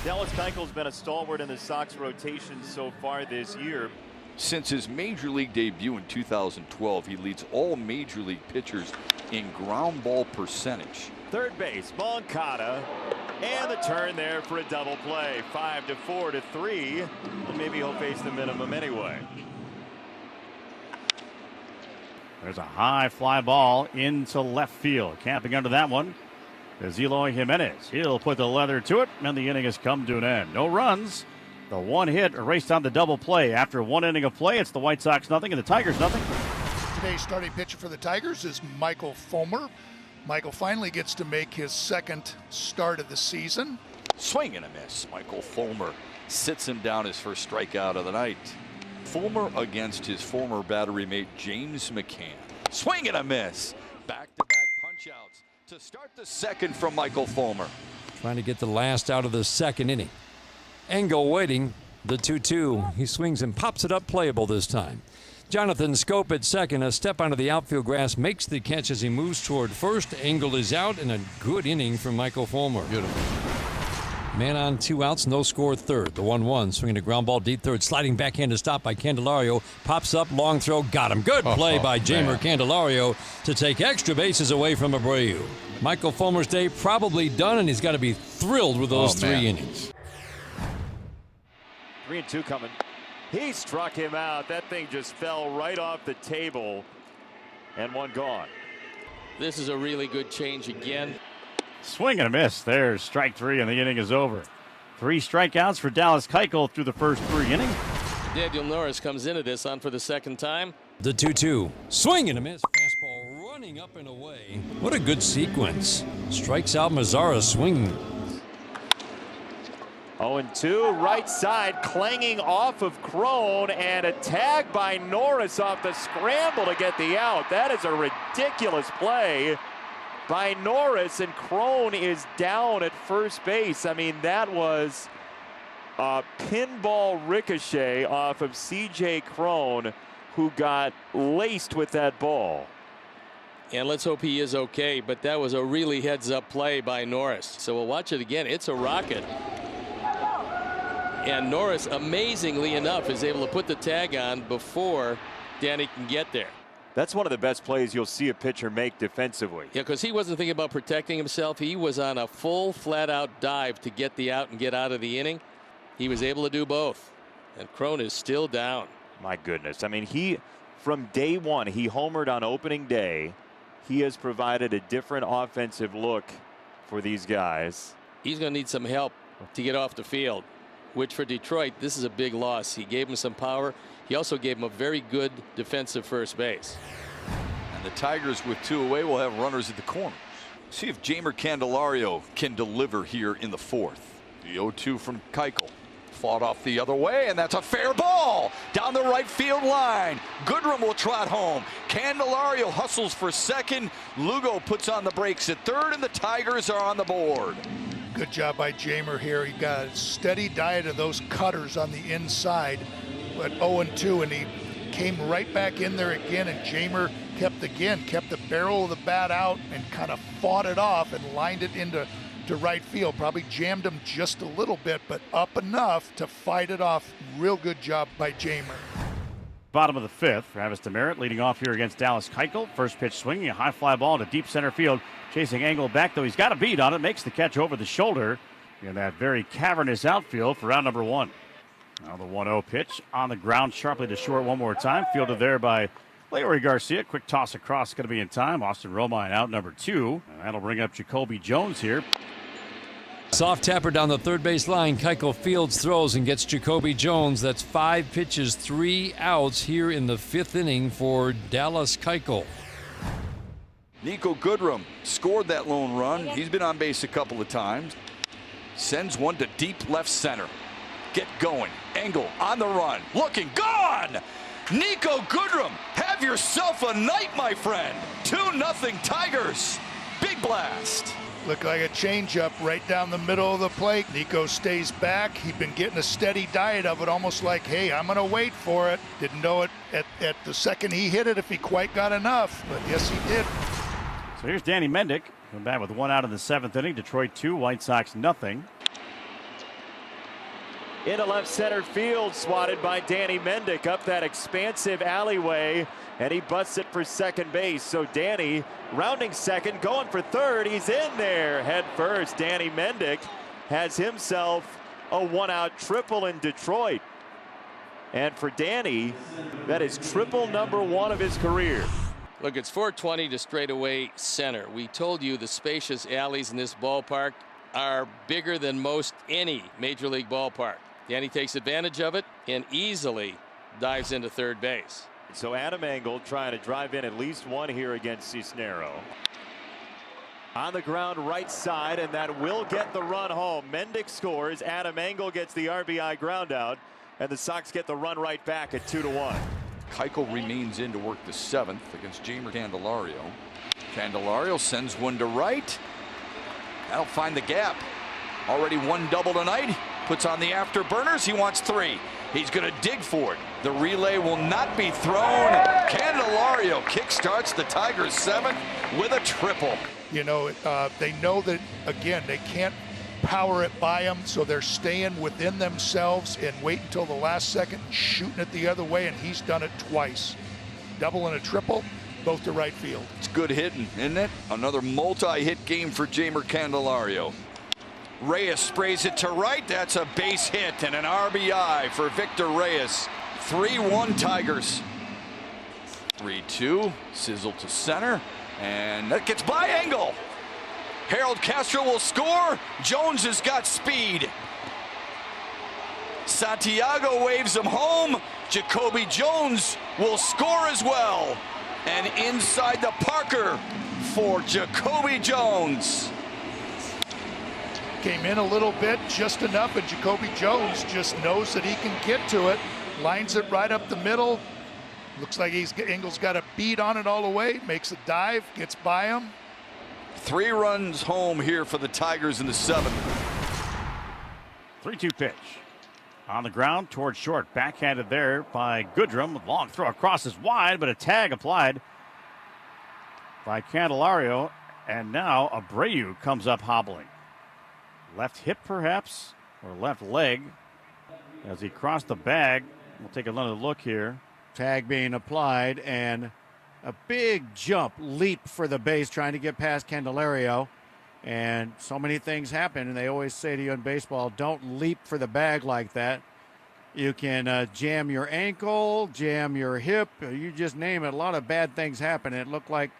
Dallas Keuchel's been a stalwart in the Sox rotation so far this year. Since his major league debut in 2012, he leads all major league pitchers in ground ball percentage. Third base, Moncada, and the turn there for a double play. 5-4 to 3, and maybe he'll face the minimum anyway. There's a high fly ball into left field. Camping under that one is Eloy Jimenez. He'll put the leather to it, and the inning has come to an end. No runs. The one hit erased on the double play. After one inning of play, it's the White Sox nothing and the Tigers nothing. Today's starting pitcher for the Tigers is Michael Fulmer. Michael finally gets to make his second start of the season. Swing and a miss. Michael Fulmer sits him down, his first strikeout of the night. Fulmer against his former battery mate James McCann. Swing and a miss. Back-to-back punch-outs to start the second from Michael Fulmer. Trying to get the last out of the second inning. Engel waiting, the 2-2. He swings and pops it up, playable this time. Jonathan Scope at second. A step onto the outfield grass, makes the catch as he moves toward first. Engel is out, and a good inning from Michael Fulmer. Beautiful. Man on 2 outs, no score third. The 1-1, swinging a ground ball deep third, sliding backhand to stop by Candelario. Pops up, long throw, got him. Good play by Jeimer Candelario to take extra bases away from Abreu. Michael Fulmer's day probably done, and he's got to be thrilled with those 3 innings. 3-2 coming. He struck him out. That thing just fell right off the table, and one gone. This is a really good change again. Swing and a miss. There's strike 3, and the inning is over. 3 strikeouts for Dallas Keuchel through the first 3 innings. Daniel Norris comes into this on for the second time. The 2-2. Swing and a miss. Fastball running up and away. What a good sequence. Strikes out Mazzara swinging. 0-2, right side, clanging off of Crone, and a tag by Norris off the scramble to get the out. That is a ridiculous play by Norris, and Crone is down at first base. I mean, that was a pinball ricochet off of C.J. Crone, who got laced with that ball. And let's hope he is okay, but that was a really heads-up play by Norris. So we'll watch it again. It's a rocket. And Norris, amazingly enough, is able to put the tag on before Danny can get there. That's one of the best plays you'll see a pitcher make defensively. Yeah, because he wasn't thinking about protecting himself. He was on a full, flat-out dive to get the out and get out of the inning. He was able to do both. And Crone is still down. My goodness. I mean, from day one, he homered on opening day. He has provided a different offensive look for these guys. He's going to need some help to get off the field, which for Detroit, this is a big loss. He gave him some power. He also gave him a very good defensive first base. And the Tigers, with 2 away, will have runners at the corners. See if Jeimer Candelario can deliver here in the 4th. The 0-2 from Keuchel. Fought off the other way, and that's a fair ball down the right field line. Goodrum will trot home. Candelario hustles for second. Lugo puts on the brakes at third, and the Tigers are on the board. Good job by Jeimer here. He got a steady diet of those cutters on the inside, but 0-2, and he came right back in there again, and Jeimer kept the barrel of the bat out and kind of fought it off and lined it into right field. Probably jammed him just a little bit, but up enough to fight it off. Real good job by Jeimer. Bottom of the 5th, Travis Demeritte leading off here against Dallas Keuchel. First pitch swinging, a high fly ball to deep center field. Chasing Engel back, though he's got a beat on it. Makes the catch over the shoulder in that very cavernous outfield for round number 1. Now the 1-0 pitch on the ground sharply to short one more time. Fielded there by Leury Garcia. Quick toss across, going to be in time. Austin Romine out number 2. And that'll bring up Jacoby Jones here. Soft tapper down the third base line. Keuchel fields, throws, and gets Jacoby Jones. That's 5 pitches, 3 outs here in the 5th inning for Dallas Keuchel. Nico Goodrum scored that lone run. He's been on base a couple of times. Sends one to deep left center. Get going. Engel on the run. Looking. Gone! Nico Goodrum, have yourself a night, my friend. 2-0 Tigers. Big blast. Looked like a changeup right down the middle of the plate. Nico stays back. He'd been getting a steady diet of it, almost like, hey, I'm going to wait for it. Didn't know it at the second he hit it if he quite got enough, but yes, he did. So here's Danny Mendick coming back with 1 out in the 7th inning. Detroit 2, White Sox nothing. into left center field, swatted by Danny Mendick up that expansive alleyway, and he busts it for second base. So Danny rounding second, going for third. He's in there head first. Danny Mendick has himself a one-out triple in Detroit. And for Danny, that is triple #1 of his career. Look, it's 420 to straightaway center. We told you the spacious alleys in this ballpark are bigger than most any major league ballpark. Danny takes advantage of it and easily dives into third base. So Adam Engel trying to drive in at least one here against Cisneros. On the ground right side, and that will get the run home. Mendick scores. Adam Engel gets the RBI ground out, and the Sox get the run right back at 2-1. Keuchel remains in to work the 7th against Jeimer Candelario. Candelario sends one to right. That'll find the gap. Already one double tonight. Puts on the afterburners. He wants 3. He's going to dig for it. The relay will not be thrown. Candelario kickstarts the Tigers' 7th with a triple. You know, they know that, again, they can't power it by them, so they're staying within themselves and wait until the last second, shooting it the other way, and he's done it twice. Double and a triple, both to right field. It's good hitting, isn't it? Another multi-hit game for Jeimer Candelario. Reyes sprays it to right. That's a base hit and an RBI for Victor Reyes. 3-1 Tigers. 3-2. Sizzle to center. And that gets by Engel. Harold Castro will score. Jones has got speed. Santiago waves him home. Jacoby Jones will score as well. And inside the Parker for Jacoby Jones. Came in a little bit, just enough, and Jacoby Jones just knows that he can get to it. Lines it right up the middle. Looks like Engel's got a beat on it all the way. Makes a dive, gets by him. 3 runs home here for the Tigers in the 7th. 3-2 pitch. On the ground towards short. Backhanded there by Goodrum. Long throw across is wide, but a tag applied by Candelario. And now Abreu comes up hobbling. Left hip perhaps, or left leg as he crossed the bag. We'll take another look here. Tag being applied and a big jump, leap for the base trying to get past Candelario. And so many things happen, and they always say to you in baseball, don't leap for the bag like that. You can jam your ankle, jam your hip, you just name it. A lot of bad things happen. It looked like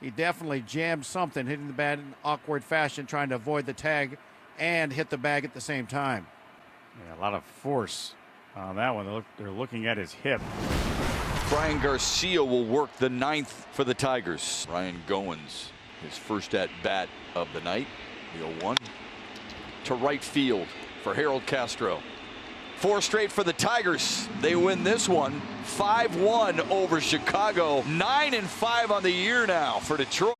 he definitely jammed something, hitting the bat in awkward fashion, trying to avoid the tag and hit the bag at the same time. Yeah, a lot of force on that one. They're looking at his hip. Brian Garcia will work the 9th for the Tigers. Ryan Goins, his first at bat of the night. The 0-1 to right field for Harold Castro. 4 straight for the Tigers. They win this one 5-1 over Chicago. 9-5 on the year now for Detroit.